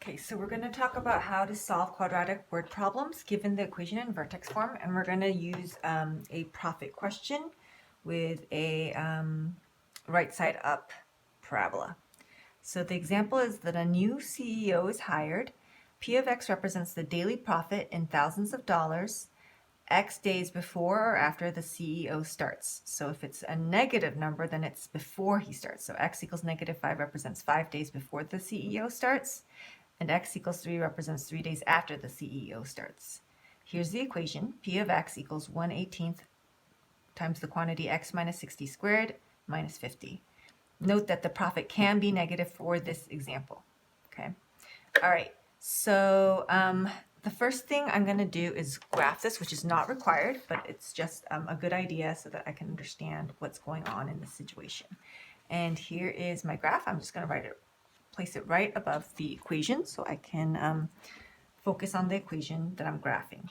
Okay, so we're going to talk about how to solve quadratic word problems given the equation in vertex form, and we're going to use a profit question with a right side up parabola. So the example is that a new CEO is hired. P of X represents the daily profit in thousands of dollars, X days before or after the CEO starts. So if it's a negative number, then it's before he starts. So X equals -5 represents 5 days before the CEO starts, and X equals 3 represents 3 days after the CEO starts. Here's the equation. P of X equals 1/18 times the quantity X minus 60 squared minus 50. Note that the profit can be negative for this example. Okay. All right. So the first thing I'm going to do is graph this, which is not required, but it's just a good idea so that I can understand what's going on in this situation. And here is my graph. I'm just going to place it right above the equation so I can focus on the equation that I'm graphing.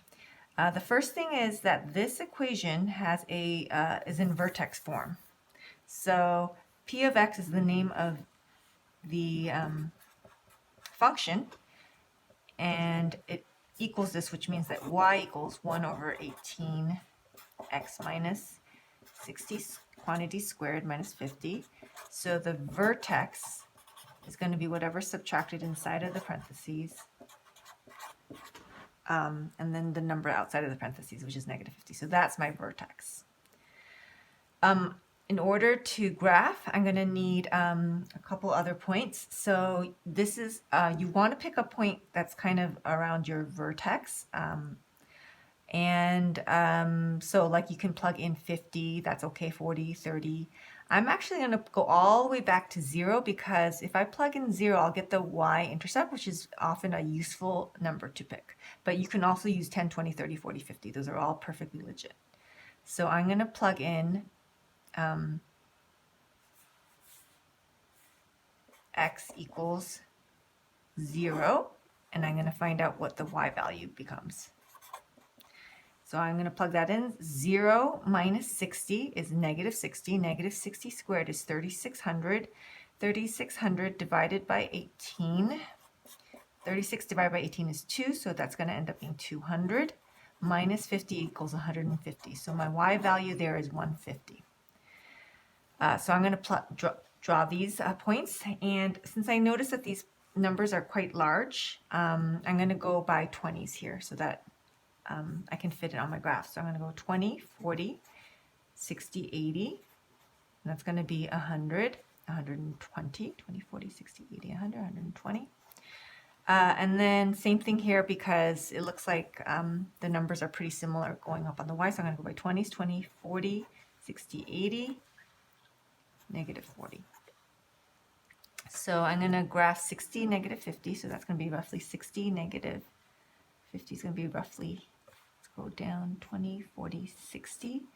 The first thing is that this equation has is in vertex form. So P of X is the name of the function, and it equals this, which means that y equals 1/18 x minus 60 quantity squared minus 50. So the vertex is going to be whatever subtracted inside of the parentheses, and then the number outside of the parentheses, which is -50. So that's my vertex. In order to graph, I'm going to need a couple other points. So this is, you want to pick a point that's kind of around your vertex. So like you can plug in 50, that's okay, 40, 30. I'm actually going to go all the way back to 0 because if I plug in 0, I'll get the y-intercept, which is often a useful number to pick. But you can also use 10, 20, 30, 40, 50. Those are all perfectly legit. So I'm going to plug in x equals 0, and I'm going to find out what the y value becomes. So I'm going to plug that in. 0 minus 60 is -60. -60 squared is 3,600. 3,600 divided by 18. 36 divided by 18 is 2, so that's going to end up being 200. Minus 50 equals 150. So my y value there is 150. So I'm going to draw these points. And since I notice that these numbers are quite large, I'm going to go by 20s here so that I can fit it on my graph. So I'm going to go 20, 40, 60, 80. And that's going to be 100, 120, 20, 40, 60, 80, 100, 120. And then same thing here because it looks like the numbers are pretty similar going up on the y. So I'm going to go by 20s, 20, 40, 60, 80, -40. So I'm going to graph 60, -50. So that's going to be roughly 60, -50 is going to be roughly, let's go down 20, 40, 60.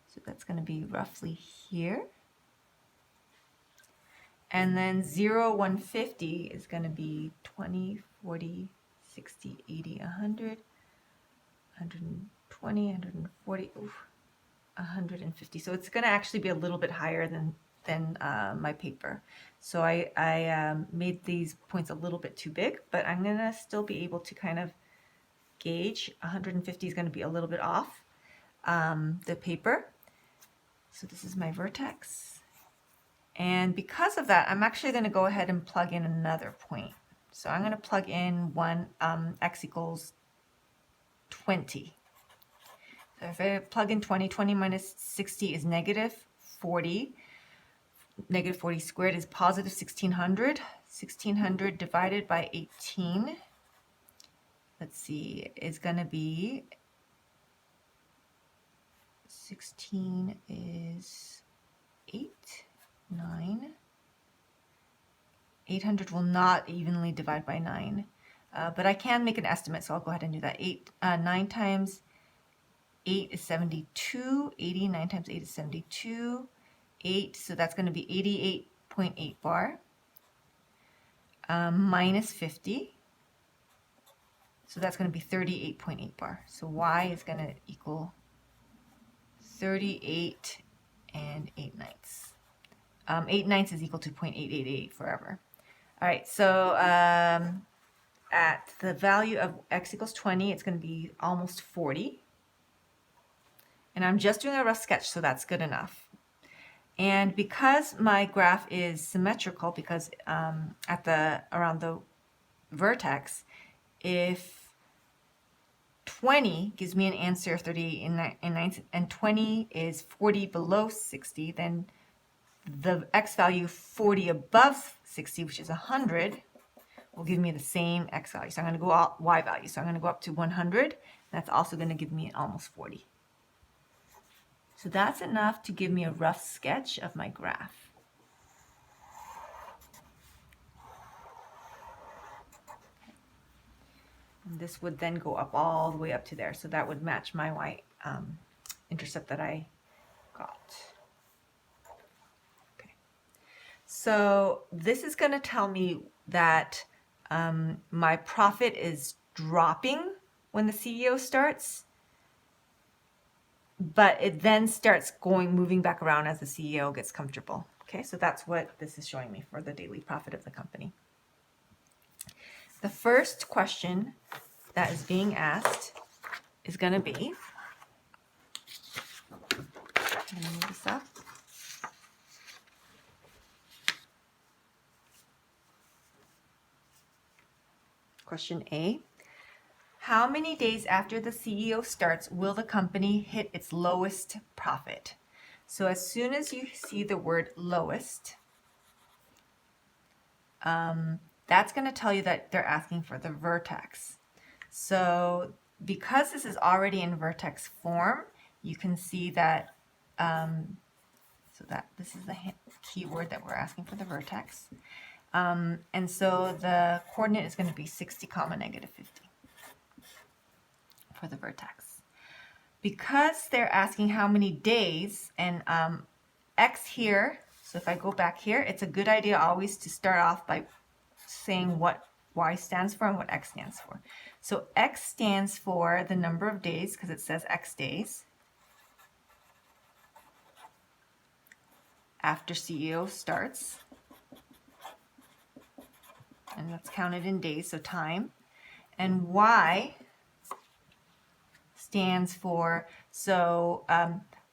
So that's going to be roughly here. And then 0, 150 is going to be 20, 40, 60, 80, 100, 120, 140, 150. So it's going to actually be a little bit higher than my paper. So I made these points a little bit too big, but I'm going to still be able to kind of gauge. 150 is going to be a little bit off the paper. So this is my vertex. And because of that, I'm actually going to go ahead and plug in another point. So I'm going to plug in x equals 20. So if I plug in 20, 20 minus 60 is -40. -40 squared is positive 1600. 1600 divided by 18, let's see, is going to be 16 is 8, 9. 800 will not evenly divide by 9, but I can make an estimate, so I'll go ahead and do that. 9 times 8 is 72. 80, 9 times 8 is 72. 8, so that's going to be 88.8 bar. Minus 50, so that's going to be 38.8 bar. So y is going to equal 38 and 8/9. 8/9 is equal to 0.888 forever. All right, so at the value of x equals 20, it's going to be almost 40. And I'm just doing a rough sketch, so that's good enough. And because my graph is symmetrical, because around the vertex, if 20 gives me an answer of 38 and 20 is 40 below 60, then the x value 40 above 60, which is 100, will give me the same x value. So I'm going to go out y value. So I'm going to go up to 100. That's also going to give me almost 40. So that's enough to give me a rough sketch of my graph. And this would then go up all the way up to there. So that would match my y-intercept that I got. Okay. So this is going to tell me that my profit is dropping when the CEO starts, but it then starts moving back around as the CEO gets comfortable. Okay, so that's what this is showing me for the daily profit of the company. The first question that is being asked is going to be, I'm going to move this up. Question A. How many days after the CEO starts will the company hit its lowest profit? So as soon as you see the word lowest, that's going to tell you that they're asking for the vertex. So because this is already in vertex form, you can see that, so that this is the keyword that we're asking for the vertex. And so the coordinate is going to be 60, negative 50. For the vertex. Because they're asking how many days, and x here, so if I go back here, it's a good idea always to start off by saying what y stands for and what x stands for. So x stands for the number of days, because it says x days after CEO starts, and that's counted in days, so time. And y stands for, so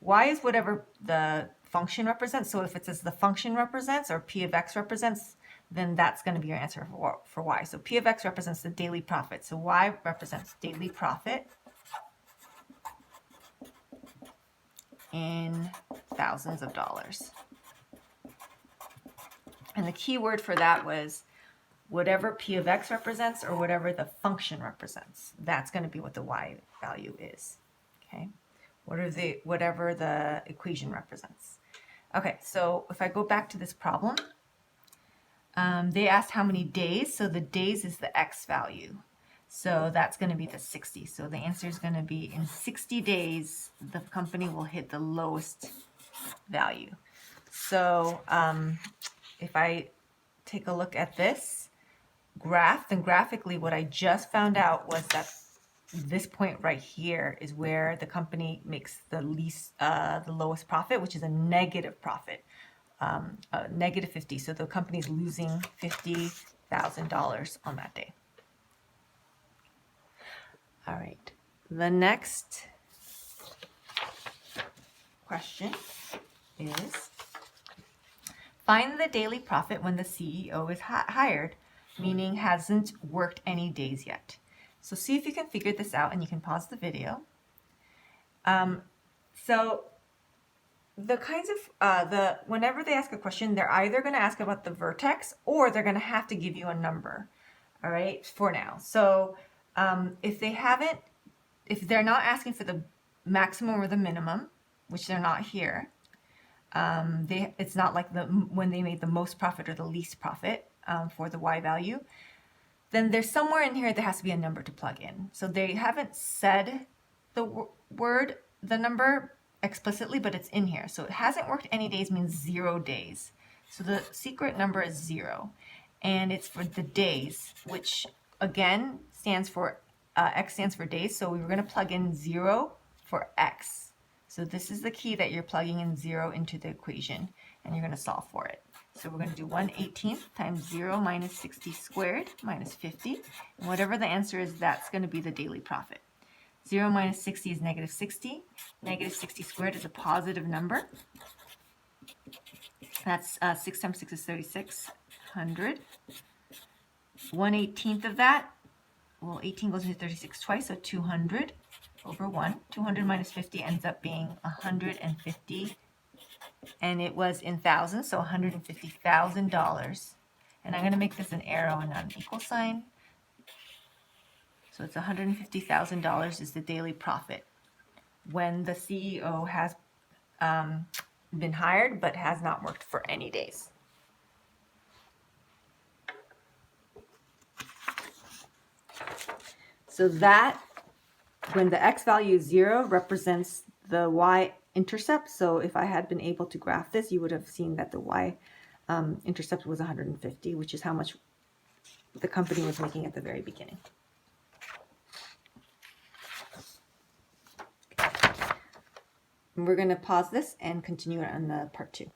y is whatever the function represents. So if it says the function represents or p of x represents, then that's going to be your answer for y. So p of x represents the daily profit. So y represents daily profit in thousands of dollars. And the key word for that was whatever p of x represents or whatever the function represents. That's going to be what the y value is. Okay, whatever the equation represents. Okay, so if I go back to this problem, they asked how many days. So the days is the x value. So that's going to be the 60. So the answer is going to be in 60 days, the company will hit the lowest value. So if I take a look at this graph, then graphically what I just found out was that this point right here is where the company makes the lowest profit, which is a negative profit, negative 50. So the company's losing $50,000 on that day. All right, the next question is, find the daily profit when the CEO is hired, meaning hasn't worked any days yet. So see if you can figure this out, and you can pause the video. So the kinds of, whenever they ask a question, they're either going to ask about the vertex or they're going to have to give you a number, all right, for now. So if they're not asking for the maximum or the minimum, which they're not here, it's not like when they made the most profit or the least profit for the y value, then there's somewhere in here there has to be a number to plug in. So they haven't said the number explicitly, but it's in here. So it hasn't worked any days means 0 days. So the secret number is 0, and it's for the days, which again stands for x stands for days. So we were going to plug in 0 for x. So this is the key that you're plugging in 0 into the equation, and you're going to solve for it. So we're going to do 1/18 times 0 minus 60 squared minus 50. And whatever the answer is, that's going to be the daily profit. 0 minus 60 is negative 60. Negative 60 squared is a positive number. That's 6 times 6 is 3600. 1/18 of that, well, 18 goes into 36 twice, so 200 over 1. 200 minus 50 ends up being 150. And it was in thousands, so $150,000. And I'm going to make this an arrow and not an equal sign. So it's $150,000 is the daily profit when the CEO has been hired but has not worked for any days. So that, when the x value is 0, represents the y-intercept. So if I had been able to graph this, you would have seen that the y-intercept was 150, which is how much the company was making at the very beginning. We're going to pause this and continue on the part 2.